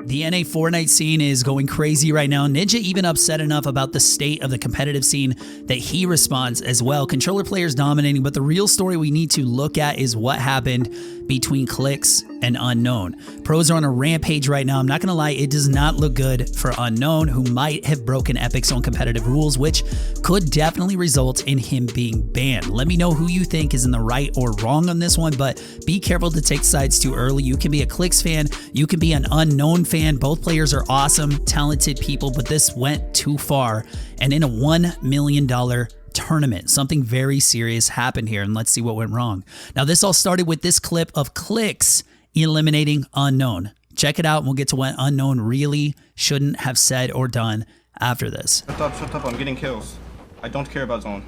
The NA Fortnite scene is going crazy right now. Ninja even upset enough about the state of the competitive scene that he responds as well. Controller players dominating, but the real story we need to look at is what happened between Clix and Unknown. Pros are on a rampage right now. I'm not gonna lie, it does not look good for Unknown, who might have broken Epic's own competitive rules, which could definitely result in him being banned. Let me know who you think is in the right or wrong on this one, but be careful to take sides too early. You can be a Clix fan, you can be an Unknown fan. Both players are awesome, talented people, but this went too far. And in a $1 million tournament, something very serious happened here, and let's see what went wrong. Now, this all started with this clip of Clix eliminating Unknown. Check it out, and we'll get to what Unknown really shouldn't have said or done after this. Shut up, I'm getting kills. I don't care about zone.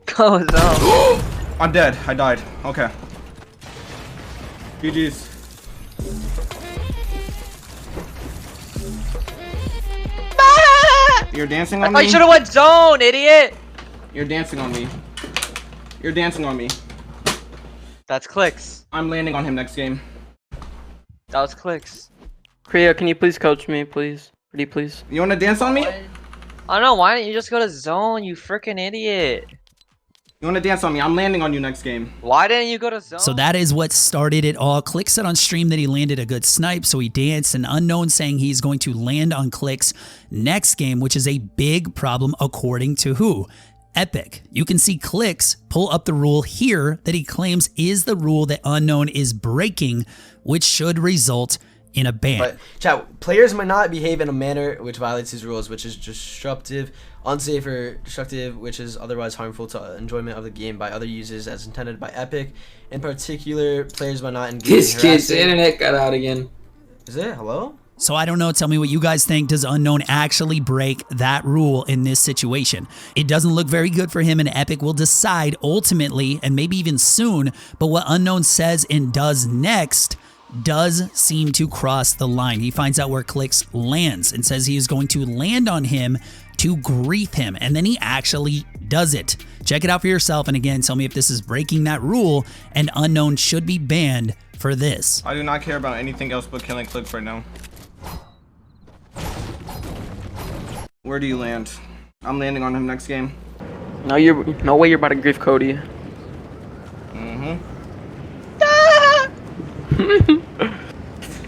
Go zone. I'm dead, I died. Okay. GG's. You're dancing on me? I should have went zone, idiot! You're dancing on me. You're dancing on me. That's Clix. I'm landing on him next game. That was Clix. Kriya, can you please coach me, please? Pretty please. You wanna dance on me? I don't know, why didn't you just go to zone, you freaking idiot? You wanna dance on me? I'm landing on you next game. Why didn't you go to zone? So that is what started it all. Clix said on stream that he landed a good snipe, so he danced. And Unknown saying he's going to land on Clix next game, which is a big problem according to who? Epic. You can see Clix pull up the rule here that he claims is the rule that Unknown is breaking, which should result in a ban. But chat, players might not behave in a manner which violates these rules, which is disruptive, unsafe, or destructive, which is otherwise harmful to enjoyment of the game by other users as intended by Epic. In particular, players might not engage This in kid's harassing. internet got out again. Is it? Hello? So I don't know, tell me what you guys think. Does Unknown actually break that rule in this situation? It doesn't look very good for him, and Epic will decide ultimately, and maybe even soon, but what Unknown says and does next does seem to cross the line. He finds out where Clix lands and says he is going to land on him to grief him, and then he actually does it. Check it out for yourself, and again, tell me if this is breaking that rule, and Unknown should be banned for this. I do not care about anything else but killing Clix right now. Where do you land? I'm landing on him next game. No, no way you're about to grief Cody.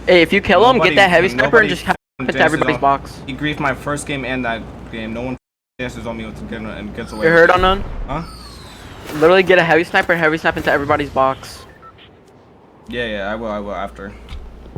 Hey, if you kill him, get that heavy sniper and just have it to everybody's box. He griefed my first game and that game. No one dances on me and gets away. You heard, Unknown? Huh? Literally get a heavy sniper, heavy snap into everybody's box. Yeah, I will after.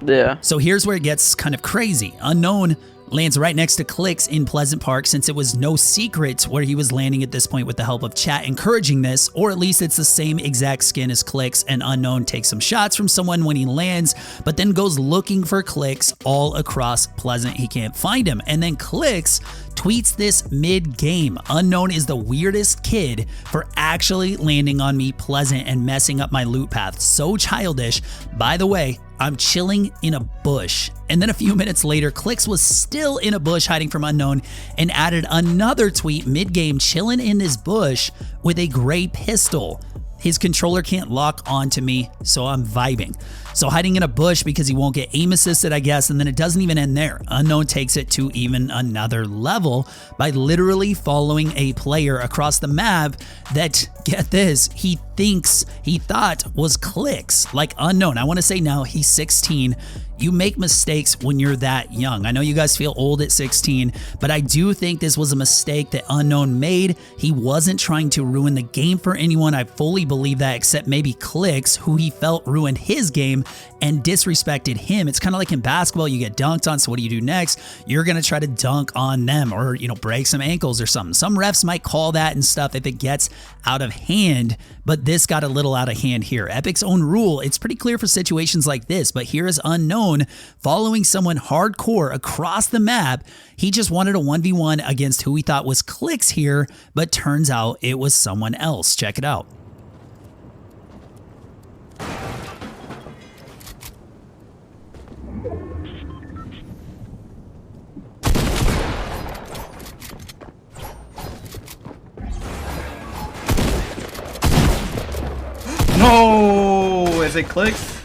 Yeah. So here's where it gets kind of crazy. Unknown lands right next to Clix in Pleasant Park, since it was no secret where he was landing at this point with the help of chat encouraging this, or at least it's the same exact skin as Clix, and Unknown takes some shots from someone when he lands, but then goes looking for Clix all across Pleasant. He can't find him, and then Clix tweets this mid-game. Unknown is the weirdest kid for actually landing on me Pleasant and messing up my loot path. So childish. By the way, I'm chilling in a bush. And then a few minutes later, Clix was still in a bush hiding from Unknown and added another tweet mid-game chilling in this bush with a gray pistol. His controller can't lock onto me, so I'm vibing. So hiding in a bush because he won't get aim assisted, I guess, and then it doesn't even end there. Unknown takes it to even another level by literally following a player across the map that, get this, he thought was Clix. Like Unknown, I want to say now he's 16. You make mistakes when you're that young. I know you guys feel old at 16, but I do think this was a mistake that Unknown made. He wasn't trying to ruin the game for anyone. I fully believe that, except maybe Clix, who he felt ruined his game and disrespected him. It's kind of like in basketball, you get dunked on, so what do you do next? You're going to try to dunk on them or, break some ankles or something. Some refs might call that and stuff if it gets out of hand, but this got a little out of hand here. Epic's own rule, it's pretty clear for situations like this, but here is Unknown following someone hardcore across the map. He just wanted a 1v1 against who he thought was Clix here, but turns out it was someone else. Check it out. No, it's Is it Clix?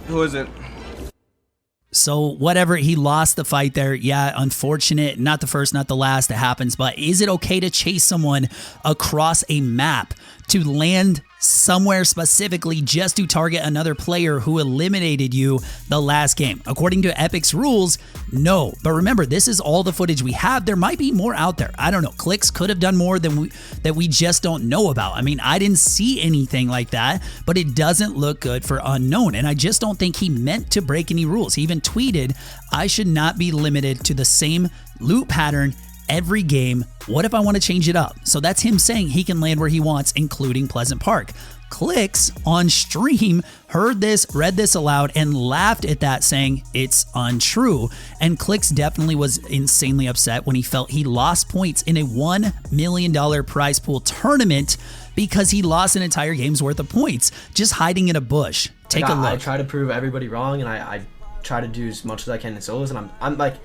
Who is it? So whatever, he lost the fight there. Yeah, unfortunate. Not the first, not the last. It happens. But is it okay to chase someone across a map to land somewhere specifically just to target another player who eliminated you the last game? According to Epic's rules, no. But remember, this is all the footage we have. There might be more out there. I don't know. Clix could have done more than that we just don't know about. I mean, I didn't see anything like that, but it doesn't look good for Unknown. And I just don't think he meant to break any rules. He even tweeted, I should not be limited to the same loot pattern every game. What if I want to change it up? So that's him saying he can land where he wants, including Pleasant Park. Clix on stream heard this, read this aloud, and laughed at that, saying it's untrue. And Clix definitely was insanely upset when he felt he lost points in a $1 million prize pool tournament because he lost an entire game's worth of points just hiding in a bush. Take a look. I try to prove everybody wrong, and I try to do as much as I can in solos, and I'm like,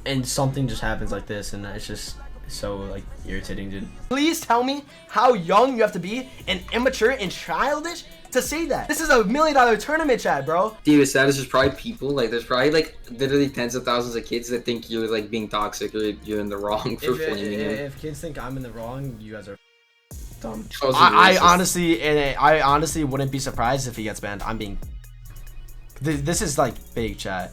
and something just happens like this, and it's just so like irritating, dude. Please tell me how young you have to be and immature and childish to say that. This is a $1 million tournament, chat, bro. Dude, it's sad. There's probably people, like, there's probably like literally tens of thousands of kids that think you're like being toxic or you're in the wrong for flaming him. If kids think I'm in the wrong, you guys are dumb. I I honestly wouldn't be surprised if he gets banned. I'm being. This is like big, chat.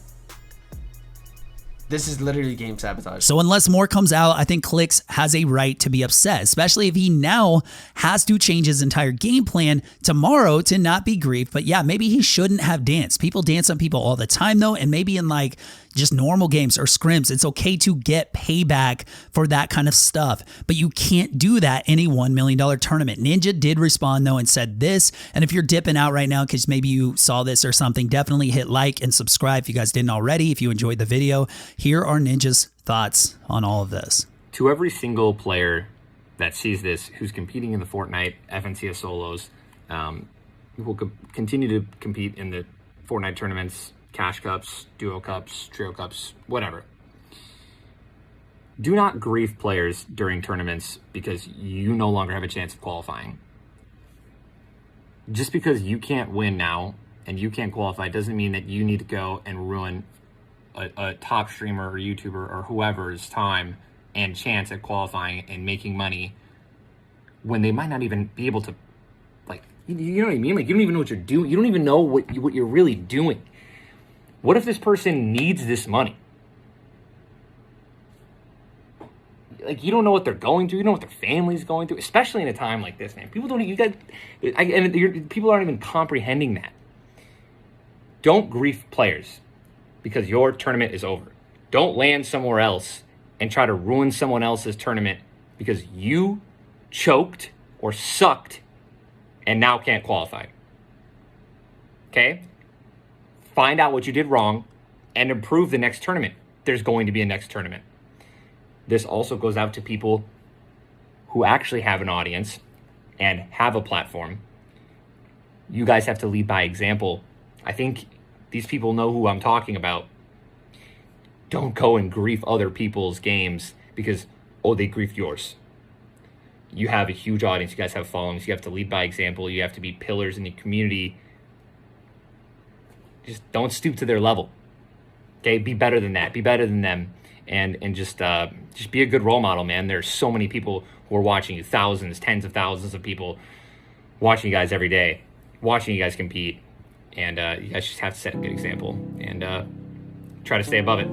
This is literally game sabotage. So unless more comes out, I think Clix has a right to be upset, especially if he now has to change his entire game plan tomorrow to not be griefed. But yeah, maybe he shouldn't have danced. People dance on people all the time though, and maybe in like just normal games or scrims, it's okay to get payback for that kind of stuff. But you can't do that in a $1 million tournament. Ninja did respond though and said this, and if you're dipping out right now because maybe you saw this or something, definitely hit like and subscribe if you guys didn't already, if you enjoyed the video. Here are Ninja's thoughts on all of this. To every single player that sees this who's competing in the Fortnite FNCS solos, who will continue to compete in the Fortnite tournaments, Cash Cups, Duo Cups, Trio Cups, whatever. Do not grief players during tournaments because you no longer have a chance of qualifying. Just because you can't win now and you can't qualify doesn't mean that you need to go and ruin a top streamer or YouTuber or whoever's time and chance at qualifying and making money when they might not even be able to, like, you know what I mean? Like, you don't even know what you're doing. You don't even know what you're really doing. What if this person needs this money? Like, you don't know what they're going through. You don't know what their family's going through, especially in a time like this, man. People don't, people aren't even comprehending that. Don't grief players because your tournament is over. Don't land somewhere else and try to ruin someone else's tournament because you choked or sucked and now can't qualify. Okay? Find out what you did wrong and improve the next tournament. There's going to be a next tournament. This also goes out to people who actually have an audience and have a platform. You guys have to lead by example. I think these people know who I'm talking about. Don't go and grief other people's games because, oh, they griefed yours. You have a huge audience. You guys have followings. You have to lead by example. You have to be pillars in the community. Just don't stoop to their level. Okay, be better than that. Be better than them, and just be a good role model, man. There's so many people who are watching you, thousands, tens of thousands of people watching you guys every day, watching you guys compete, and you guys just have to set a good example and try to stay above it.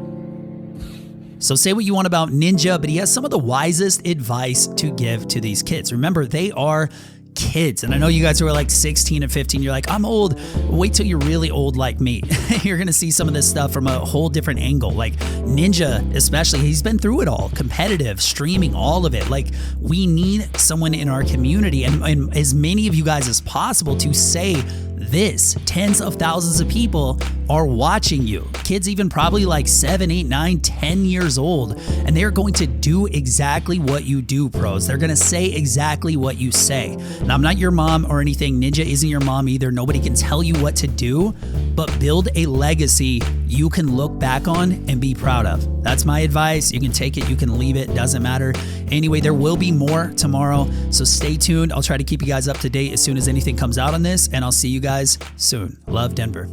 So say what you want about Ninja, but he has some of the wisest advice to give to these kids. Remember, they are kids. And I know you guys who are like 16 and 15, you're like, I'm old. Wait till you're really old like me. You're going to see some of this stuff from a whole different angle. Like Ninja, especially, he's been through it all. Competitive, streaming, all of it. Like, we need someone in our community and as many of you guys as possible to say this. Tens of thousands of people are watching you. Kids even probably like 7, 8, 9, 10 years old. And they're going to do exactly what you do, pros. They're going to say exactly what you say. Now, I'm not your mom or anything. Ninja isn't your mom either. Nobody can tell you what to do, but build a legacy you can look back on and be proud of. That's my advice. You can take it, you can leave it, doesn't matter. Anyway, there will be more tomorrow, so stay tuned. I'll try to keep you guys up to date as soon as anything comes out on this, and I'll see you guys soon. Love, Denver.